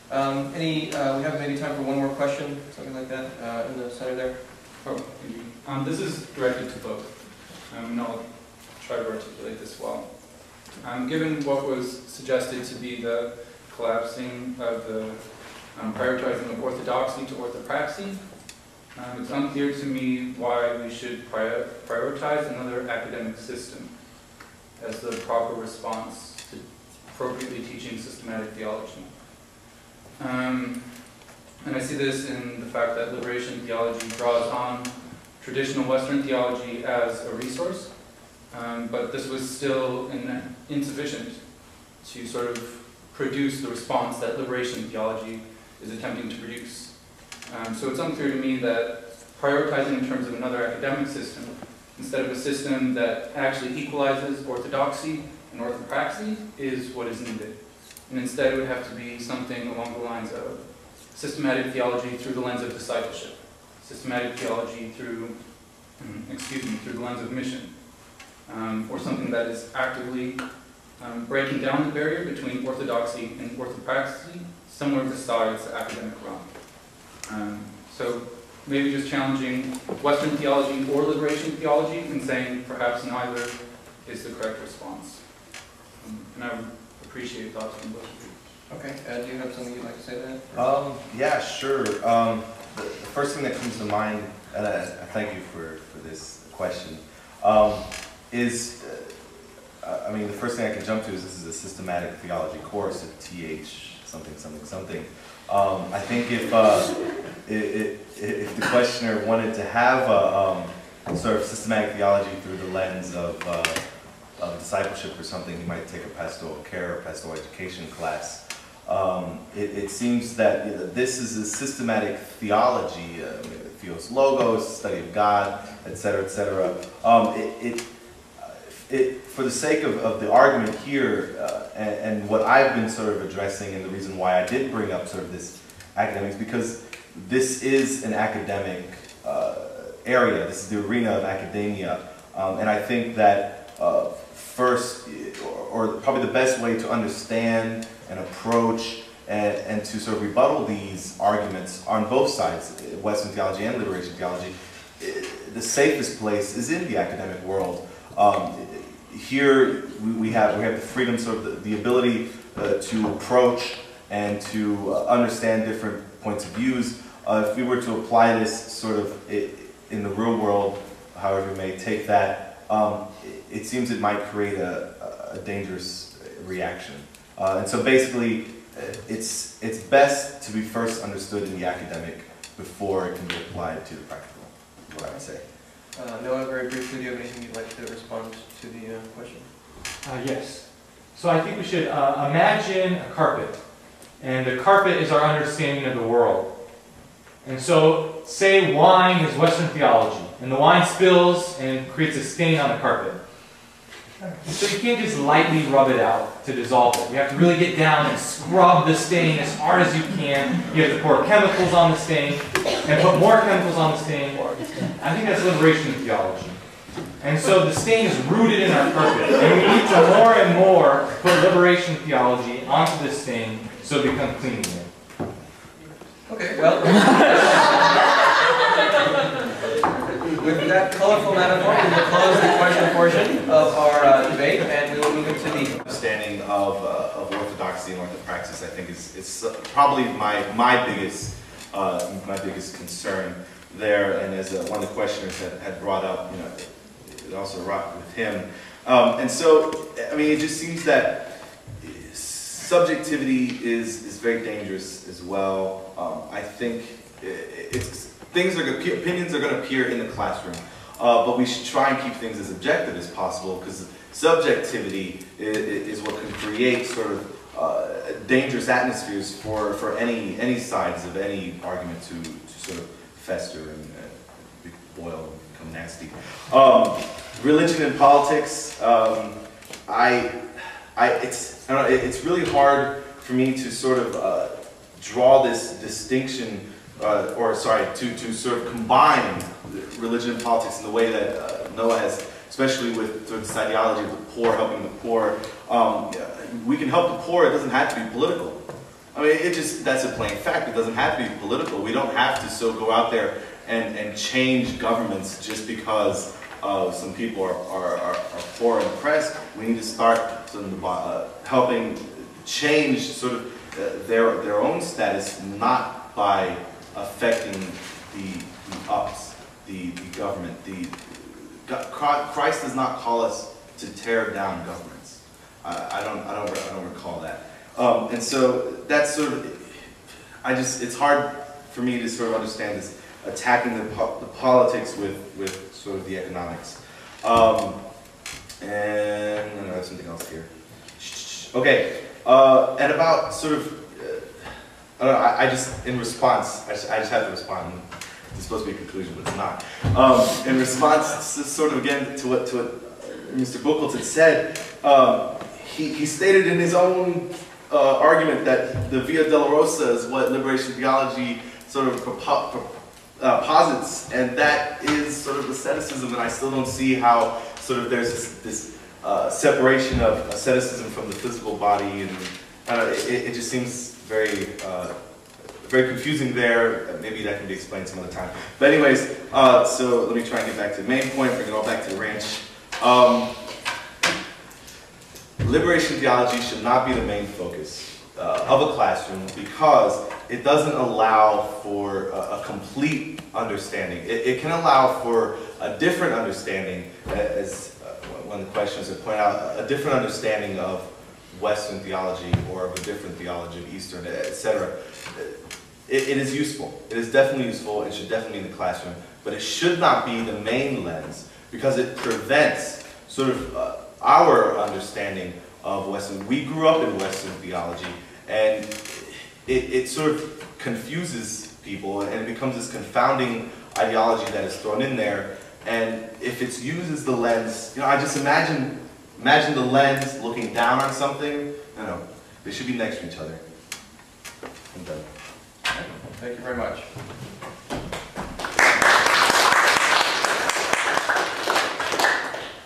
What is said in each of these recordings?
We have maybe time for one more question, something like that, in the center there. This is directed to both, and I'll try to articulate this well. Given what was suggested to be the collapsing of the prioritizing of orthodoxy to orthopraxy, it's unclear to me why we should prioritize another academic system as the proper response to appropriately teaching systematic theology. And I see this in the fact that liberation theology draws on traditional Western theology as a resource, but this was still insufficient to sort of produce the response that liberation theology is attempting to produce. So it's unclear to me that prioritizing in terms of another academic system, instead of a system that actually equalizes orthodoxy and orthopraxy, is what is needed. And instead it would have to be something along the lines of systematic theology through the lens of discipleship, systematic theology through, through the lens of mission, or something that is actively breaking down the barrier between orthodoxy and orthopraxy, somewhere besides the academic realm. So maybe just challenging Western theology or liberation theology and saying perhaps neither is the correct response. And I would appreciate thoughts from both of you. Okay, do you have something you'd like to say to that? Yeah, sure. The first thing that comes to mind, and I thank you for this question, is, the first thing I can jump to is this is a systematic theology course at TH something, something, something. I think if the questioner wanted to have a sort of systematic theology through the lens of discipleship or something, he might take a pastoral care or pastoral education class. It seems that this is a systematic theology, Theos Logos, study of God, etc., etc. For the sake of the argument here, and what I've been sort of addressing, and the reason why I did bring up sort of this academics, because this is an academic area. This is the arena of academia, and I think that first, or probably the best way to understand and approach and to sort of rebuttal these arguments on both sides, Western theology and liberation theology, the safest place is in the academic world. Here we have the freedom, sort of the ability to approach and to understand different points of views. If we were to apply this sort of in the real world, however you may take that, it seems it might create a dangerous reaction. And so basically, it's best to be first understood in the academic before it can be applied to the practical, is what I would say. Noah, very briefly, do you have anything you'd like to respond to the question? Yes. So I think we should imagine a carpet. And the carpet is our understanding of the world. And so, say wine is Western theology, and the wine spills and creates a stain on the carpet. So you can't just lightly rub it out to dissolve it. You have to really get down and scrub the stain as hard as you can. You have to pour chemicals on the stain, and put more chemicals on the stain. I think that's liberation theology. And so the stain is rooted in our carpet, and we need to more and more put liberation theology onto this stain so it becomes clean again. Okay, well, with that colorful metaphor, we will close the question portion of our debate, and we will move into the understanding of orthodoxy and orthopraxis. I think is probably my biggest concern there, and as one of the questioners had brought up, it also rocked with him, and so it just seems that subjectivity is very dangerous as well. I think opinions are going to appear in the classroom, but we should try and keep things as objective as possible, because subjectivity is what can create sort of dangerous atmospheres for any sides of any argument to sort of fester and boil and become nasty. Religion and politics, it's really hard for me to sort of draw this distinction, to sort of combine religion and politics in the way that Noah has, especially with sort of this ideology of the poor, helping the poor. We can help the poor, it doesn't have to be political. I mean, that's a plain fact. It doesn't have to be political. We don't have to go out there and change governments just because some people are poor and oppressed. We need to start helping change sort of their own status, not by affecting the ups, the government. Christ does not call us to tear down governments. I don't recall that. And so that's sort of, it's hard for me to sort of understand this attacking the politics with sort of the economics. And I have something else here. Okay, and about sort of, I don't know, I just, in response, I just have to respond. It's supposed to be a conclusion, but it's not. In response, sort of again, to what Mr. Buchholz had said, he stated in his own argument that the Via Dolorosa is what liberation theology sort of posits, and that is sort of asceticism, and I still don't see how sort of there's this separation of asceticism from the physical body, and it just seems very very confusing there. Maybe that can be explained some other time. But anyways, so let me try and get back to the main point, bring it all back to the ranch. Liberation theology should not be the main focus of a classroom because it doesn't allow for a complete understanding. It can allow for a different understanding, as one of the questions had pointed out, a different understanding of Western theology or of a different theology of Eastern, etc. It is useful. It is definitely useful. It should definitely be in the classroom, but it should not be the main lens because it prevents sort of our understanding of Western. We grew up in Western theology, and it sort of confuses people, and it becomes this confounding ideology that is thrown in there. And if it's used as the lens, I just imagine the lens looking down on something. No, they should be next to each other. I'm done. Thank you very much.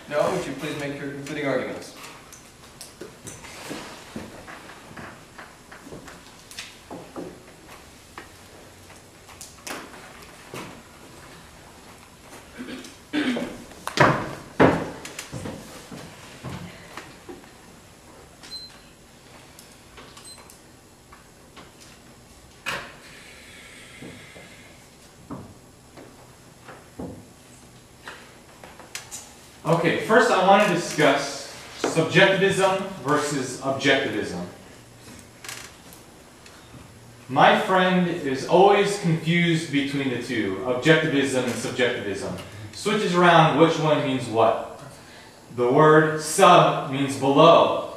Noah, would you please make your concluding arguments? Okay, first I want to discuss subjectivism versus objectivism. My friend is always confused between the two, objectivism and subjectivism. Switches around which one means what. The word sub means below.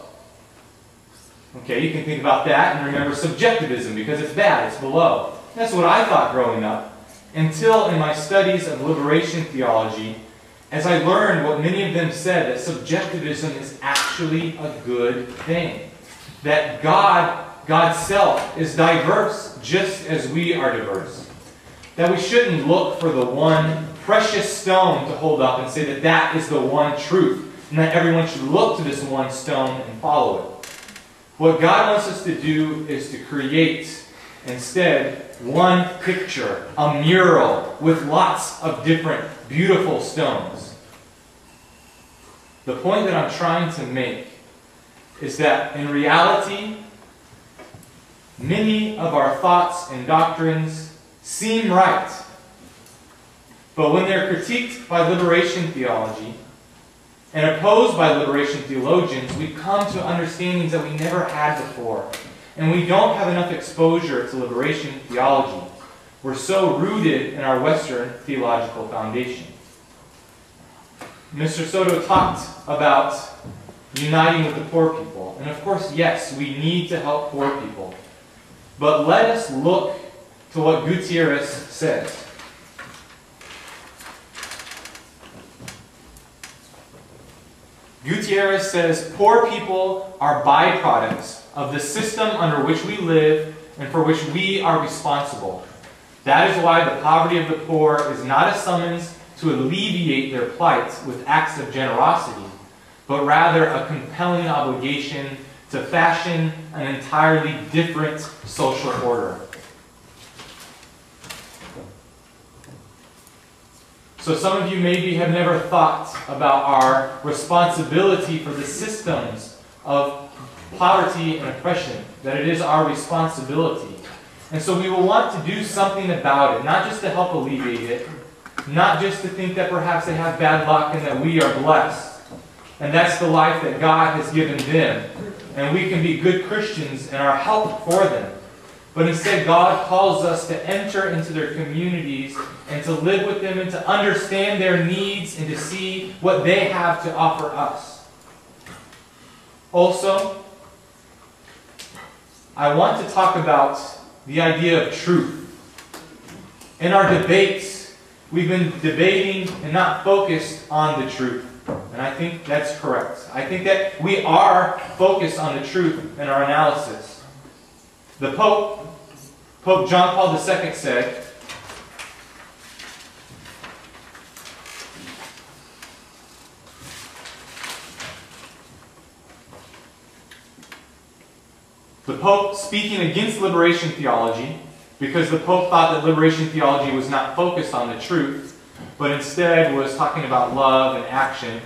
Okay, you can think about that and remember subjectivism because it's bad, it's below. That's what I thought growing up, until in my studies of liberation theology, as I learned what many of them said, that subjectivism is actually a good thing. That God's self, is diverse just as we are diverse. That we shouldn't look for the one precious stone to hold up and say that that is the one truth, and that everyone should look to this one stone and follow it. What God wants us to do is to create, instead, one picture, a mural with lots of different beautiful stones. The point that I'm trying to make is that in reality, many of our thoughts and doctrines seem right. But when they're critiqued by liberation theology and opposed by liberation theologians, we come to understandings that we never had before. And we don't have enough exposure to liberation theology. We're so rooted in our Western theological foundation. Mr. Soto talked about uniting with the poor people. And of course, yes, we need to help poor people. But let us look to what Gutierrez says. Gutierrez says, poor people are byproducts of the system under which we live and for which we are responsible. That is why the poverty of the poor is not a summons to alleviate their plight with acts of generosity, but rather a compelling obligation to fashion an entirely different social order. So some of you maybe have never thought about our responsibility for the systems of poverty and oppression, that it is our responsibility. And so we will want to do something about it, not just to help alleviate it, not just to think that perhaps they have bad luck and that we are blessed. And that's the life that God has given them. And we can be good Christians and our help for them. But instead, God calls us to enter into their communities and to live with them and to understand their needs and to see what they have to offer us. Also, I want to talk about the idea of truth. In our debates, we've been debating and not focused on the truth. And I think that's correct. I think that we are focused on the truth in our analysis. The Pope John Paul II said, the Pope speaking against liberation theology, because the Pope thought that liberation theology was not focused on the truth, but instead was talking about love and action.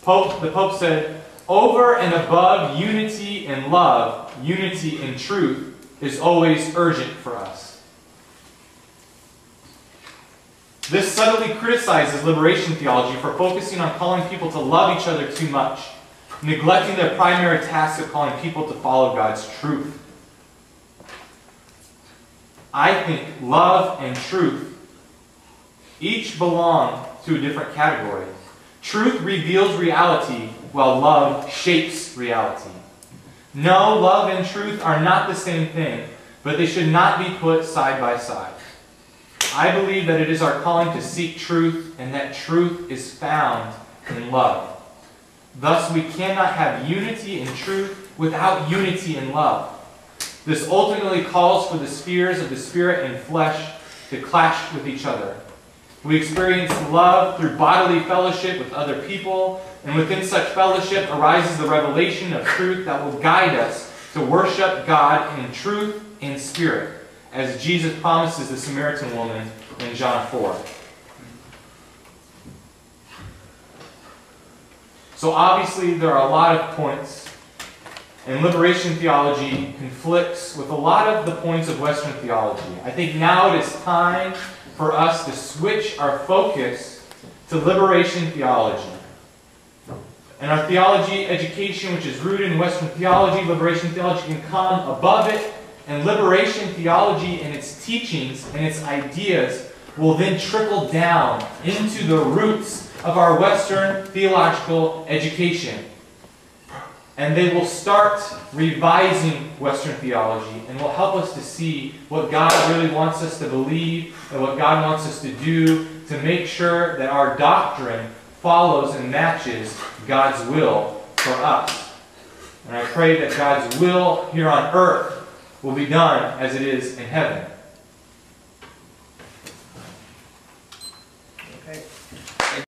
The Pope said, over and above unity in love, unity in truth is always urgent for us. This subtly criticizes liberation theology for focusing on calling people to love each other too much, neglecting their primary task of calling people to follow God's truth. I think love and truth each belong to a different category. Truth reveals reality, while love shapes reality. No, love and truth are not the same thing, but they should not be put side by side. I believe that it is our calling to seek truth, and that truth is found in love. Thus, we cannot have unity in truth without unity in love. This ultimately calls for the spheres of the spirit and flesh to clash with each other. We experience love through bodily fellowship with other people, and within such fellowship arises the revelation of truth that will guide us to worship God in truth and spirit, as Jesus promises the Samaritan woman in John 4. So obviously there are a lot of points, and liberation theology conflicts with a lot of the points of Western theology. I think now it is time for us to switch our focus to liberation theology. And our theology education, which is rooted in Western theology, liberation theology can come above it, and liberation theology and its teachings and its ideas will then trickle down into the roots of our Western theological education. And they will start revising Western theology and will help us to see what God really wants us to believe and what God wants us to do to make sure that our doctrine follows and matches God's will for us. And I pray that God's will here on earth will be done as it is in heaven.